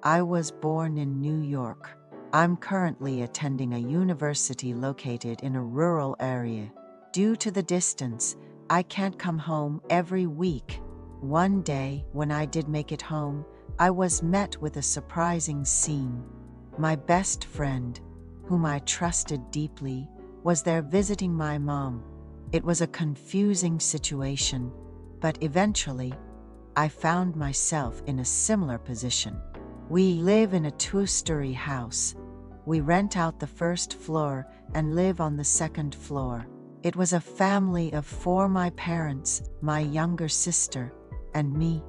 I was born in New York. I'm currently attending a university located in a rural area. Due to the distance, I can't come home every week. One day, when I did make it home, I was met with a surprising scene. My best friend, whom I trusted deeply, was there visiting my mom. It was a confusing situation, but eventually, I found myself in a similar position. We live in a two-story house. We rent out the first floor and live on the second floor. It was a family of four: my parents, my younger sister, and me.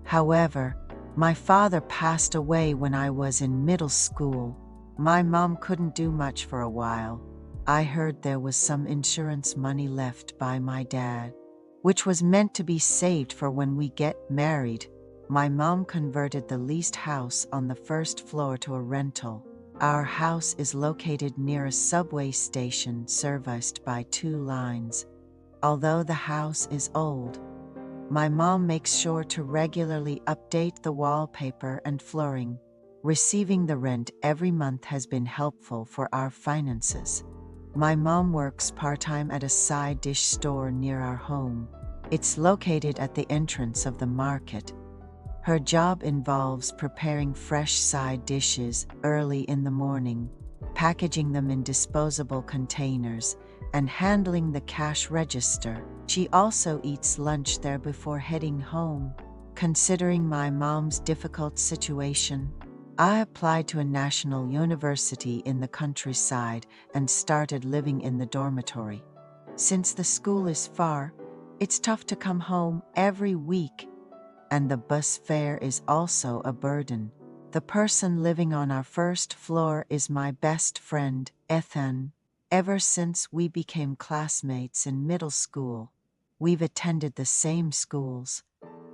However, my father passed away when I was in middle school. My mom couldn't do much for a while. I heard there was some insurance money left by my dad, which was meant to be saved for when we get married. My mom converted the leased house on the first floor to a rental. Our house is located near a subway station serviced by 2 lines. Although the house is old, my mom makes sure to regularly update the wallpaper and flooring. Receiving the rent every month has been helpful for our finances. My mom works part-time at a side dish store near our home. It's located at the entrance of the market. Her job involves preparing fresh side dishes early in the morning, packaging them in disposable containers, and handling the cash register. She also eats lunch there before heading home. Considering my mom's difficult situation, I applied to a national university in the countryside and started living in the dormitory. Since the school is far, it's tough to come home every week, and the bus fare is also a burden. The person living on our first floor is my best friend, Ethan. Ever since we became classmates in middle school, we've attended the same schools.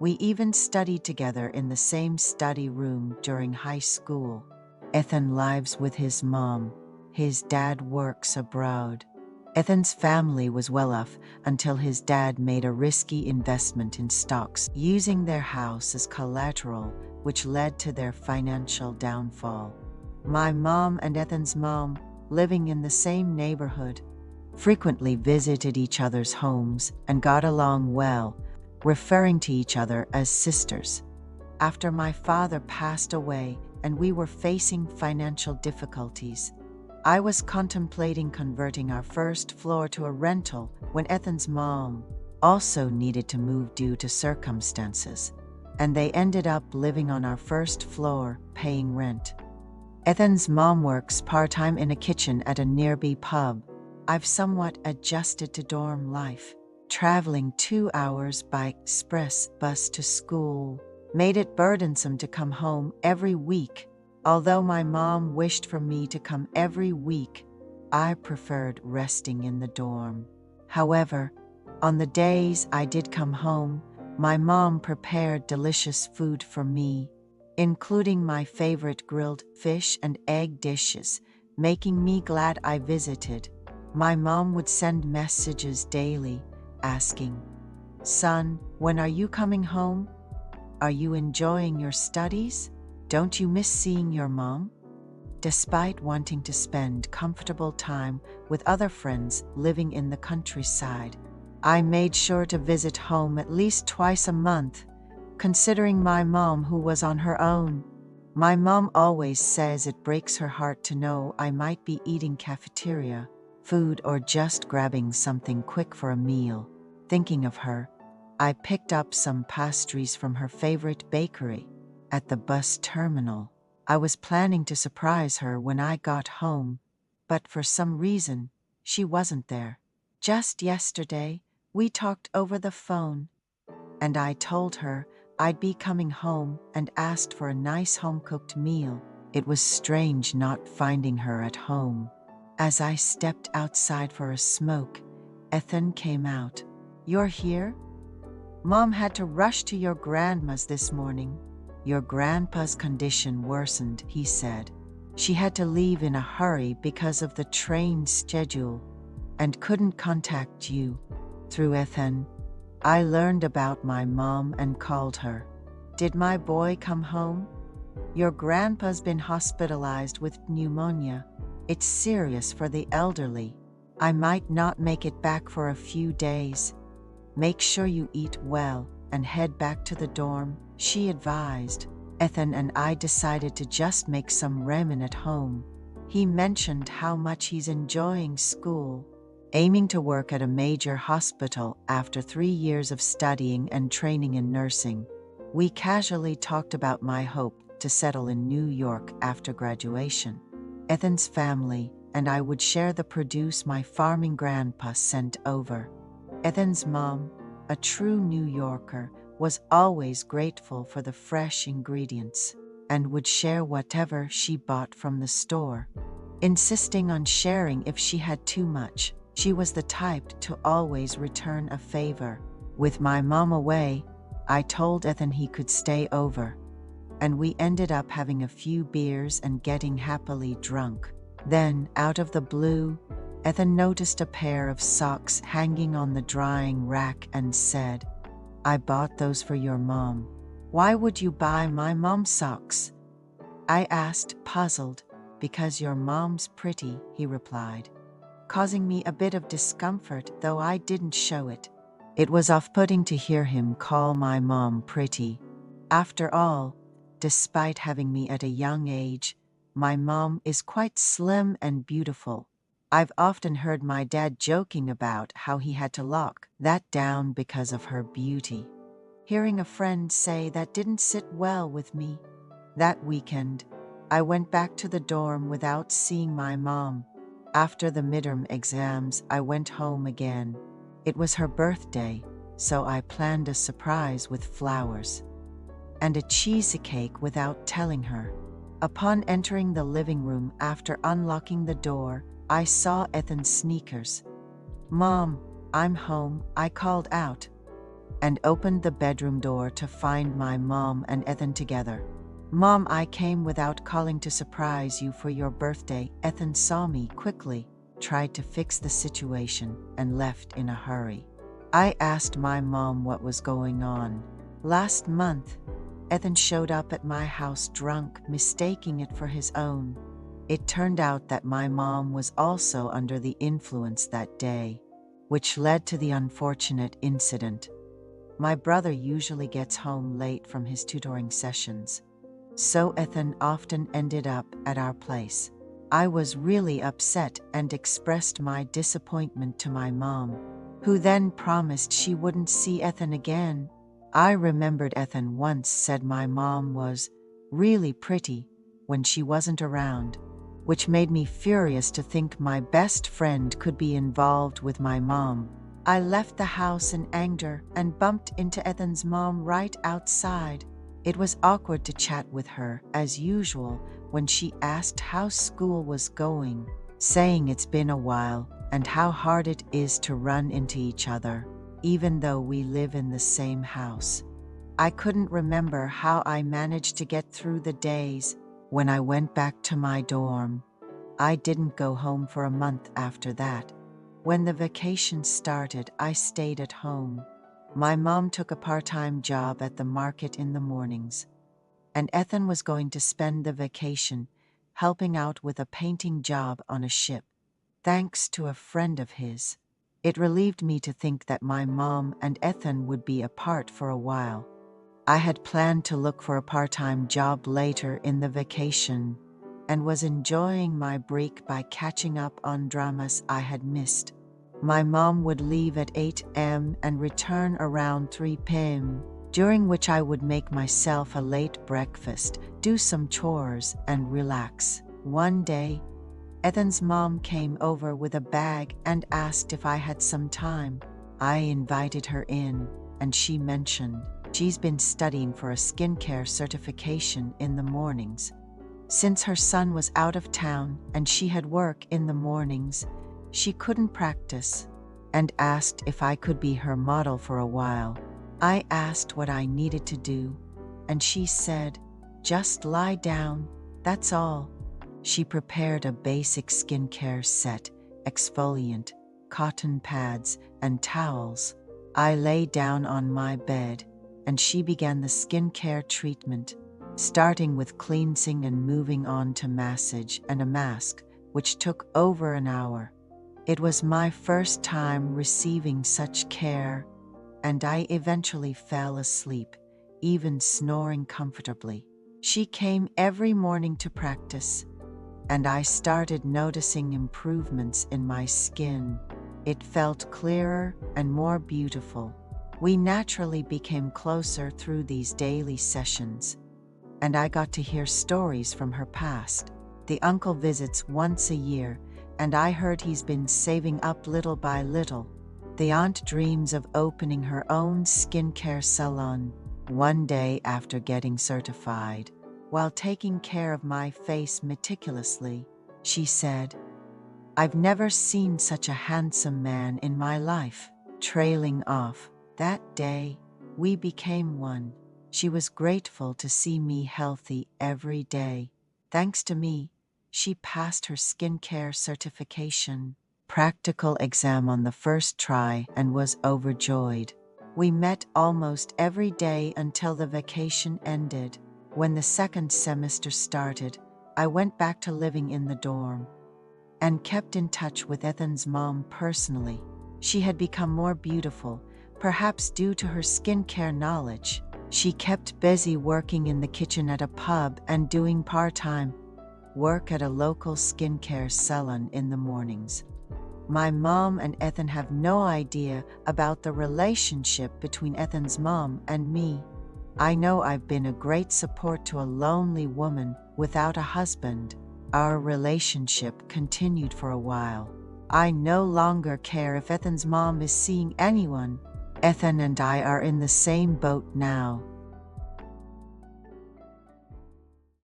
We even studied together in the same study room during high school. Ethan lives with his mom. His dad works abroad. Ethan's family was well off until his dad made a risky investment in stocks, using their house as collateral, which led to their financial downfall. My mom and Ethan's mom, living in the same neighborhood, frequently visited each other's homes and got along well, referring to each other as sisters. After my father passed away and we were facing financial difficulties, I was contemplating converting our first floor to a rental when Ethan's mom also needed to move due to circumstances, and they ended up living on our first floor, paying rent. Ethan's mom works part-time in a kitchen at a nearby pub. I've somewhat adjusted to dorm life. Traveling 2 hours by express bus to school made it burdensome to come home every week. Although my mom wished for me to come every week, I preferred resting in the dorm. However, on the days I did come home, my mom prepared delicious food for me, including my favorite grilled fish and egg dishes, making me glad I visited. My mom would send messages daily, asking, "Son, when are you coming home? Are you enjoying your studies? Don't you miss seeing your mom?" Despite wanting to spend comfortable time with other friends living in the countryside, I made sure to visit home at least twice a month, considering my mom who was on her own. My mom always says it breaks her heart to know I might be eating cafeteria food or just grabbing something quick for a meal. Thinking of her, I picked up some pastries from her favorite bakery at the bus terminal. I was planning to surprise her when I got home, but for some reason, she wasn't there. Just yesterday, we talked over the phone, and I told her I'd be coming home and asked for a nice home-cooked meal. It was strange not finding her at home. As I stepped outside for a smoke, Ethan came out. "You're here? Mom had to rush to your grandma's this morning. Your grandpa's condition worsened," he said. "She had to leave in a hurry because of the train schedule and couldn't contact you." Through Ethan, I learned about my mom and called her. "Did my boy come home?" Your grandpa's been hospitalized with pneumonia. It's serious for the elderly. I might not make it back for a few days. Make sure you eat well and head back to the dorm, she advised. Ethan and I decided to just make some ramen at home. He mentioned how much he's enjoying school, aiming to work at a major hospital after 3 years of studying and training in nursing. We casually talked about my hope to settle in New York after graduation. Ethan's family and I would share the produce my farming grandpa sent over. Ethan's mom, a true New Yorker, was always grateful for the fresh ingredients and would share whatever she bought from the store, insisting on sharing if she had too much. She was the type to always return a favor. With my mom away, I told Ethan he could stay over, and we ended up having a few beers and getting happily drunk. Then, out of the blue, Ethan noticed a pair of socks hanging on the drying rack and said, "I bought those for your mom." "Why would you buy my mom socks?" I asked, puzzled. "Because your mom's pretty," he replied, causing me a bit of discomfort, though I didn't show it. It was off-putting to hear him call my mom pretty. After all, despite having me at a young age, my mom is quite slim and beautiful. I've often heard my dad joking about how he had to lock that down because of her beauty. Hearing a friend say that didn't sit well with me. That weekend, I went back to the dorm without seeing my mom. After the midterm exams, I went home again. It was her birthday, so I planned a surprise with flowers and a cheesecake without telling her. Upon entering the living room after unlocking the door, I saw Ethan's sneakers. "Mom, I'm home," I called out, and opened the bedroom door to find my mom and Ethan together. "Mom, I came without calling to surprise you for your birthday." Ethan saw me quickly, tried to fix the situation, and left in a hurry. I asked my mom what was going on. Last month, Ethan showed up at my house drunk, mistaking it for his own. It turned out that my mom was also under the influence that day, which led to the unfortunate incident. My brother usually gets home late from his tutoring sessions, so Ethan often ended up at our place. I was really upset and expressed my disappointment to my mom, who then promised she wouldn't see Ethan again. I remembered Ethan once said my mom was really pretty when she wasn't around, which made me furious to think my best friend could be involved with my mom. I left the house in anger and bumped into Ethan's mom right outside. It was awkward to chat with her, as usual, when she asked how school was going, saying it's been a while and how hard it is to run into each other, even though we live in the same house. I couldn't remember how I managed to get through the days. When I went back to my dorm, I didn't go home for a month after that. When the vacation started, I stayed at home. My mom took a part-time job at the market in the mornings, and Ethan was going to spend the vacation helping out with a painting job on a ship, thanks to a friend of his. It relieved me to think that my mom and Ethan would be apart for a while. I had planned to look for a part-time job later in the vacation and was enjoying my break by catching up on dramas I had missed. My mom would leave at 8 a.m. and return around 3 p.m., during which I would make myself a late breakfast, do some chores, and relax. One day, Ethan's mom came over with a bag and asked if I had some time. I invited her in, and she mentioned she's been studying for a skincare certification in the mornings. Since her son was out of town and she had work in the mornings, she couldn't practice, and asked if I could be her model for a while. I asked what I needed to do, and she said, "Just lie down, that's all." She prepared a basic skincare set, exfoliant, cotton pads, and towels. I lay down on my bed, and she began the skincare treatment. starting with cleansing and moving on to massage and a mask, which took over an hour. It was my first time receiving such care, and I eventually fell asleep, even snoring comfortably. She came every morning to practice, and I started noticing improvements in my skin. It felt clearer and more beautiful. We naturally became closer through these daily sessions, and I got to hear stories from her past. The uncle visits once a year, and I heard he's been saving up little by little. The aunt dreams of opening her own skincare salon. One day after getting certified, while taking care of my face meticulously, she said, "I've never seen such a handsome man in my life." Trailing off, that day, we became one. She was grateful to see me healthy every day. Thanks to me, she passed her skincare certification practical exam on the first try and was overjoyed. We met almost every day until the vacation ended. When the second semester started, I went back to living in the dorm and kept in touch with Ethan's mom personally. She had become more beautiful, perhaps due to her skincare knowledge. She kept busy working in the kitchen at a pub and doing part-time work at a local skincare salon in the mornings. My mom and Ethan have no idea about the relationship between Ethan's mom and me. I know I've been a great support to a lonely woman without a husband. Our relationship continued for a while. I no longer care if Ethan's mom is seeing anyone. Ethan and I are in the same boat now.